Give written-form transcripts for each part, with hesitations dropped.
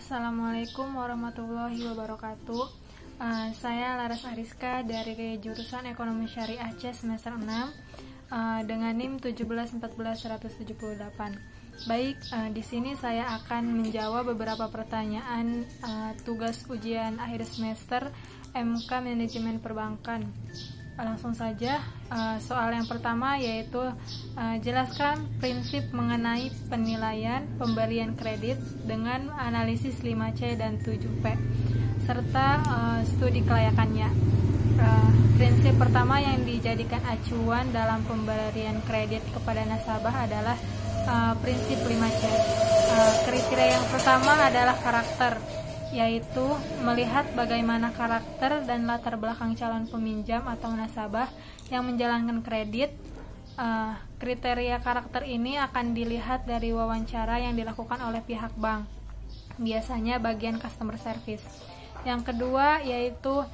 Assalamualaikum warahmatullahi wabarakatuh. Saya Laras Ariska dari jurusan Ekonomi Syariah C semester 6 dengan NIM 1714178. Baik, di sini saya akan menjawab beberapa pertanyaan tugas ujian akhir semester MK Manajemen Perbankan. Langsung saja, soal yang pertama yaitu jelaskan prinsip mengenai penilaian pemberian kredit dengan analisis 5C dan 7P serta studi kelayakannya. Prinsip pertama yang dijadikan acuan dalam pemberian kredit kepada nasabah adalah prinsip 5C. Kriteria yang pertama adalah karakter, yaitu melihat bagaimana karakter dan latar belakang calon peminjam atau nasabah yang menjalankan kredit. Kriteria karakter ini akan dilihat dari wawancara yang dilakukan oleh pihak bank, biasanya bagian customer service. Yang kedua yaitu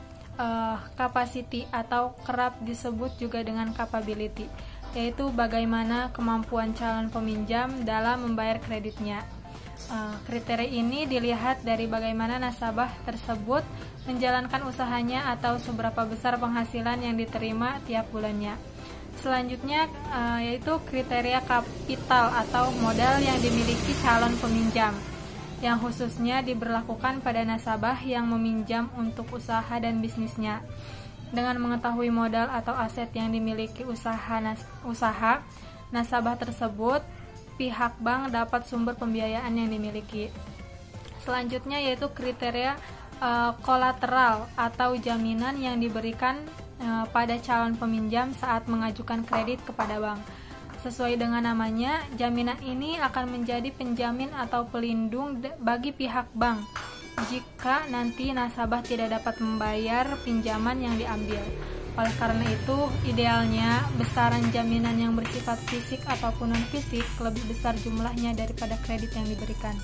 capacity atau kerap disebut juga dengan capability, yaitu bagaimana kemampuan calon peminjam dalam membayar kreditnya. Kriteria ini dilihat dari bagaimana nasabah tersebut menjalankan usahanya atau seberapa besar penghasilan yang diterima tiap bulannya. Selanjutnya yaitu kriteria kapital atau modal yang dimiliki calon peminjam, yang khususnya diberlakukan pada nasabah yang meminjam untuk usaha dan bisnisnya. Dengan mengetahui modal atau aset yang dimiliki usaha nasabah tersebut, pihak bank dapat sumber pembiayaan yang dimiliki. Selanjutnya yaitu kriteria kolateral atau jaminan yang diberikan pada calon peminjam saat mengajukan kredit kepada bank. Sesuai dengan namanya, jaminan ini akan menjadi penjamin atau pelindung bagi pihak bank jika nanti nasabah tidak dapat membayar pinjaman yang diambil. Oleh karena itu, idealnya besaran jaminan yang bersifat fisik ataupun non-fisik lebih besar jumlahnya daripada kredit yang diberikan.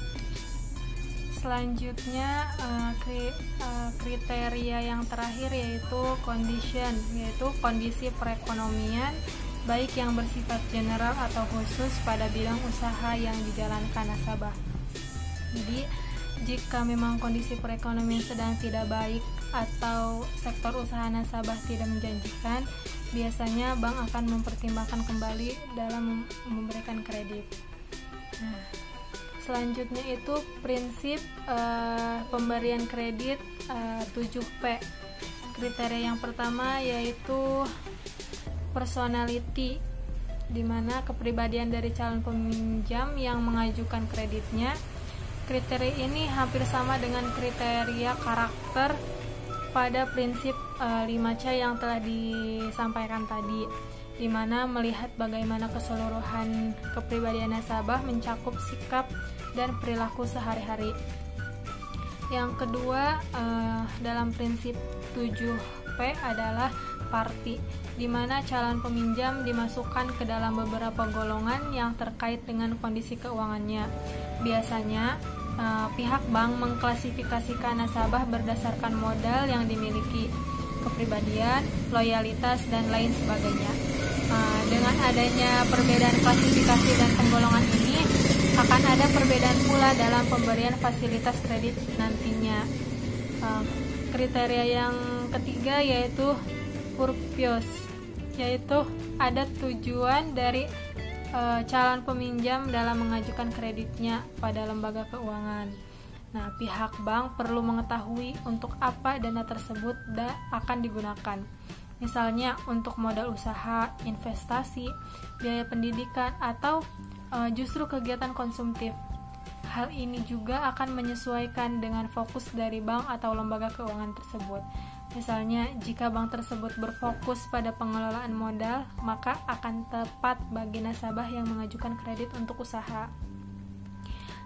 Selanjutnya, kriteria yang terakhir yaitu condition, yaitu kondisi perekonomian, baik yang bersifat general atau khusus pada bidang usaha yang dijalankan nasabah. Jadi, jika memang kondisi perekonomian sedang tidak baik atau sektor usaha nasabah tidak menjanjikan, biasanya bank akan mempertimbangkan kembali dalam memberikan kredit. Selanjutnya itu prinsip pemberian kredit 7P. Kriteria yang pertama yaitu personality, di mana kepribadian dari calon peminjam yang mengajukan kreditnya. Kriteria ini hampir sama dengan kriteria karakter pada prinsip 5C yang telah disampaikan tadi, di mana melihat bagaimana keseluruhan kepribadian nasabah mencakup sikap dan perilaku sehari-hari. Yang kedua, dalam prinsip 7P adalah party, di mana calon peminjam dimasukkan ke dalam beberapa golongan yang terkait dengan kondisi keuangannya. Biasanya, pihak bank mengklasifikasikan nasabah berdasarkan modal yang dimiliki, kepribadian, loyalitas, dan lain sebagainya. Dengan adanya perbedaan klasifikasi dan penggolongan ini, akan ada perbedaan pula dalam pemberian fasilitas kredit nantinya. Kriteria yang ketiga yaitu purpose, yaitu ada tujuan dari calon peminjam dalam mengajukan kreditnya pada lembaga keuangan. Nah, pihak bank perlu mengetahui untuk apa dana tersebut akan digunakan. Misalnya untuk modal usaha, investasi, biaya pendidikan, atau justru kegiatan konsumtif. Hal ini juga akan menyesuaikan dengan fokus dari bank atau lembaga keuangan tersebut. Misalnya, jika bank tersebut berfokus pada pengelolaan modal, maka akan tepat bagi nasabah yang mengajukan kredit untuk usaha.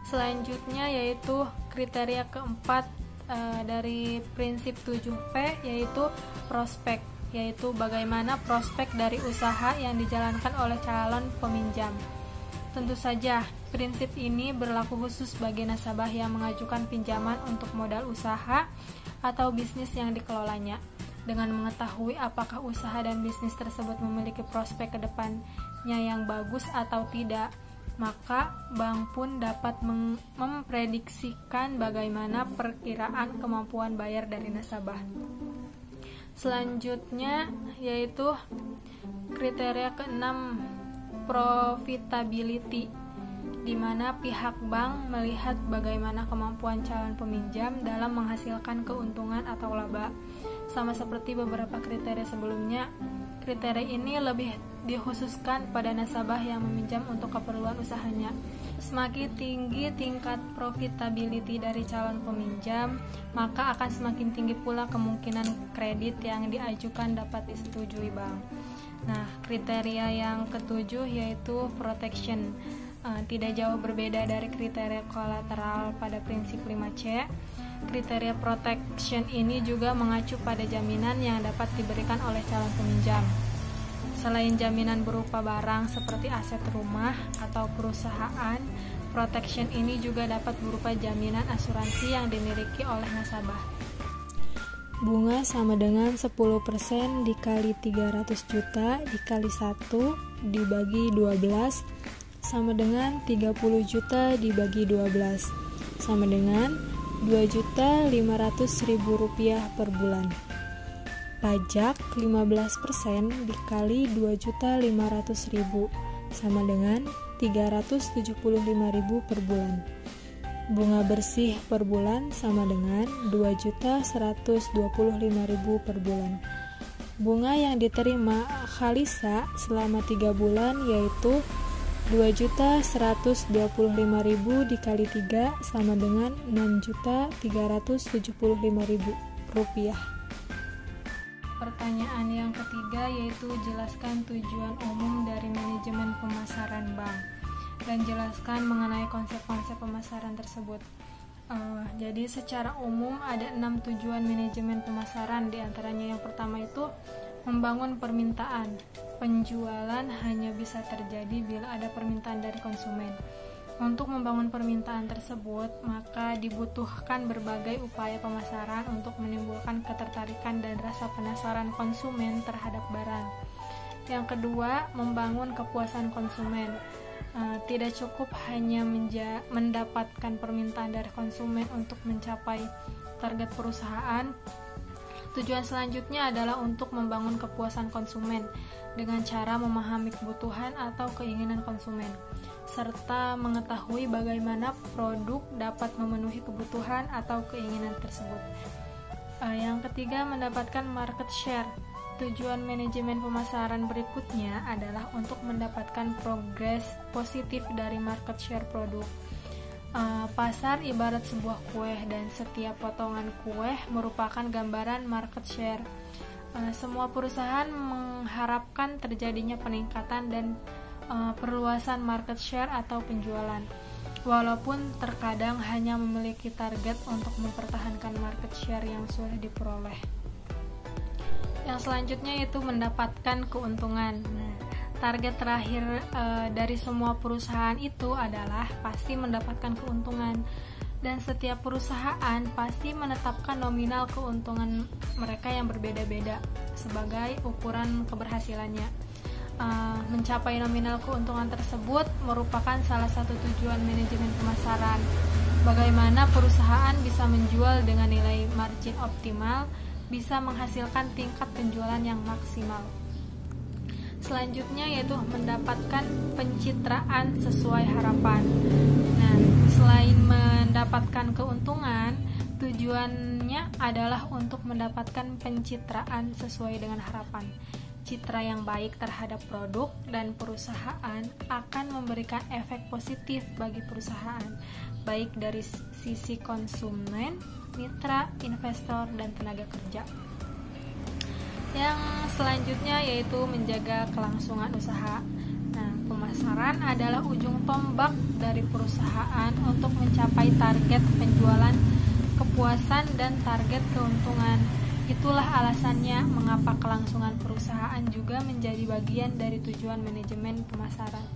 Selanjutnya yaitu kriteria keempat dari prinsip 7P, yaitu prospek, yaitu bagaimana prospek dari usaha yang dijalankan oleh calon peminjam. Tentu saja, prinsip ini berlaku khusus bagi nasabah yang mengajukan pinjaman untuk modal usaha atau bisnis yang dikelolanya. Dengan mengetahui apakah usaha dan bisnis tersebut memiliki prospek ke depannya yang bagus atau tidak, maka bank pun dapat memprediksikan bagaimana perkiraan kemampuan bayar dari nasabah. Selanjutnya yaitu kriteria keenam, profitability, di mana pihak bank melihat bagaimana kemampuan calon peminjam dalam menghasilkan keuntungan atau laba. Sama seperti beberapa kriteria sebelumnya, kriteria ini lebih dikhususkan pada nasabah yang meminjam untuk keperluan usahanya. Semakin tinggi tingkat profitability dari calon peminjam, maka akan semakin tinggi pula kemungkinan kredit yang diajukan dapat disetujui bank. Nah, kriteria yang ketujuh yaitu protection. Tidak jauh berbeda dari kriteria kolateral pada prinsip 5C. Kriteria protection ini juga mengacu pada jaminan yang dapat diberikan oleh calon peminjam. Selain jaminan berupa barang seperti aset rumah atau perusahaan, protection ini juga dapat berupa jaminan asuransi yang dimiliki oleh nasabah. Bunga sama dengan 10% dikali 300 juta dikali 1 dibagi 12 sama dengan 30 juta dibagi 12 sama dengan 2.500.000 rupiah per bulan. Pajak 15% dikali 2.500.000 sama dengan 375.000 per bulan. Bunga bersih per bulan sama dengan 2.125.000 per bulan. Bunga yang diterima Khalisa selama 3 bulan yaitu 2.125.000 dikali 3 sama dengan 6.375.000 rupiah. Pertanyaan yang ketiga yaitu jelaskan tujuan umum dari manajemen pemasaran bank dan jelaskan mengenai konsep-konsep pemasaran tersebut. Jadi secara umum ada 6 tujuan manajemen pemasaran, diantaranya yang pertama itu membangun permintaan. Penjualan hanya bisa terjadi bila ada permintaan dari konsumen. Untuk membangun permintaan tersebut, maka dibutuhkan berbagai upaya pemasaran untuk menimbulkan ketertarikan dan rasa penasaran konsumen terhadap barang. Yang kedua, membangun kepuasan konsumen. Tidak cukup hanya mendapatkan permintaan dari konsumen untuk mencapai target perusahaan. Tujuan selanjutnya adalah untuk membangun kepuasan konsumen dengan cara memahami kebutuhan atau keinginan konsumen, serta mengetahui bagaimana produk dapat memenuhi kebutuhan atau keinginan tersebut. Yang ketiga, mendapatkan market share. Tujuan manajemen pemasaran berikutnya adalah untuk mendapatkan progres positif dari market share produk. Pasar ibarat sebuah kue dan setiap potongan kue merupakan gambaran market share. Semua perusahaan mengharapkan terjadinya peningkatan dan perluasan market share atau penjualan, walaupun terkadang hanya memiliki target untuk mempertahankan market share yang sudah diperoleh. Yang selanjutnya yaitu mendapatkan keuntungan. Target terakhir dari semua perusahaan itu adalah pasti mendapatkan keuntungan, dan setiap perusahaan pasti menetapkan nominal keuntungan mereka yang berbeda-beda sebagai ukuran keberhasilannya. Mencapai nominal keuntungan tersebut merupakan salah satu tujuan manajemen pemasaran. Bagaimana perusahaan bisa menjual dengan nilai margin optimal, bisa menghasilkan tingkat penjualan yang maksimal. Selanjutnya yaitu mendapatkan pencitraan sesuai harapan. Nah, selain mendapatkan keuntungan, tujuannya adalah untuk mendapatkan pencitraan sesuai dengan harapan. Citra yang baik terhadap produk dan perusahaan akan memberikan efek positif bagi perusahaan, baik dari sisi konsumen, mitra, investor, dan tenaga kerja. Yang selanjutnya yaitu menjaga kelangsungan usaha. Nah, pemasaran adalah ujung tombak dari perusahaan untuk mencapai target penjualan, kepuasan, dan target keuntungan. Itulah alasannya mengapa kelangsungan perusahaan juga menjadi bagian dari tujuan manajemen pemasaran.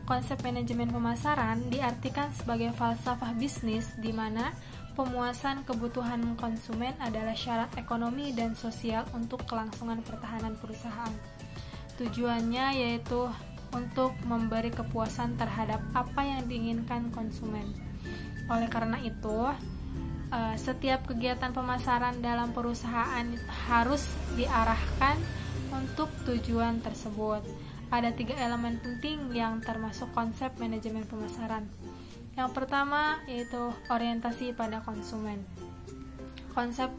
Konsep manajemen pemasaran diartikan sebagai falsafah bisnis di mana pemuasan kebutuhan konsumen adalah syarat ekonomi dan sosial untuk kelangsungan pertahanan perusahaan. Tujuannya yaitu untuk memberi kepuasan terhadap apa yang diinginkan konsumen. Oleh karena itu, setiap kegiatan pemasaran dalam perusahaan harus diarahkan untuk tujuan tersebut. Ada 3 elemen penting yang termasuk konsep manajemen pemasaran. Yang pertama yaitu orientasi pada konsumen. Konsep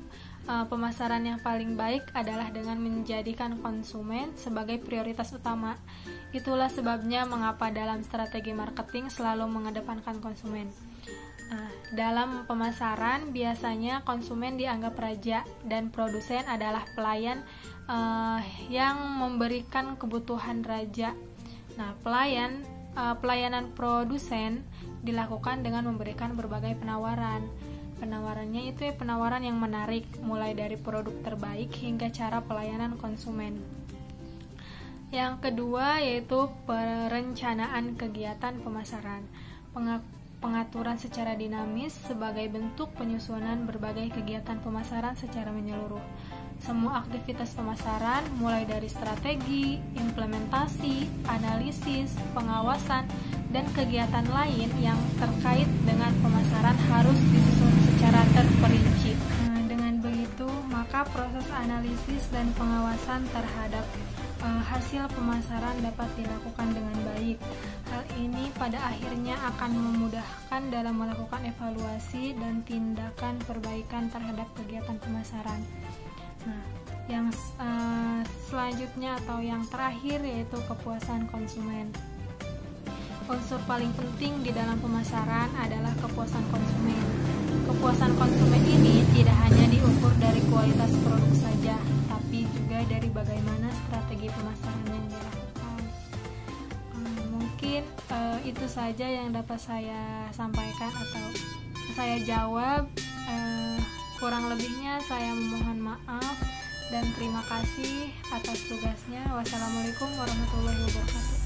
pemasaran yang paling baik adalah dengan menjadikan konsumen sebagai prioritas utama. Itulah sebabnya mengapa dalam strategi marketing selalu mengedepankan konsumen. Dalam pemasaran biasanya konsumen dianggap raja dan produsen adalah pelayan yang memberikan kebutuhan raja. Pelayanan produsen dilakukan dengan memberikan berbagai penawaran. Penawarannya itu penawaran yang menarik, mulai dari produk terbaik hingga cara pelayanan konsumen. Yang kedua yaitu perencanaan kegiatan pemasaran. Pengaturan secara dinamis sebagai bentuk penyusunan berbagai kegiatan pemasaran secara menyeluruh. Semua aktivitas pemasaran mulai dari strategi, implementasi, analisis, pengawasan, dan kegiatan lain yang terkait dengan pemasaran harus disusun secara terperinci. Dengan begitu, maka proses analisis dan pengawasan terhadap hasil pemasaran dapat dilakukan dengan baik. Hal ini pada akhirnya akan memudahkan dalam melakukan evaluasi dan tindakan perbaikan terhadap kegiatan pemasaran. Yang selanjutnya atau yang terakhir yaitu kepuasan konsumen. Unsur paling penting di dalam pemasaran adalah kepuasan konsumen. Kepuasan konsumen ini tidak hanya diukur dari kualitas produk saja, tapi juga dari bagaimana strategi pemasaran yang dilakukan. Mungkin itu saja yang dapat saya sampaikan atau saya jawab. Kurang lebihnya saya memohon maaf dan terima kasih atas tugasnya. Wassalamualaikum warahmatullahi wabarakatuh.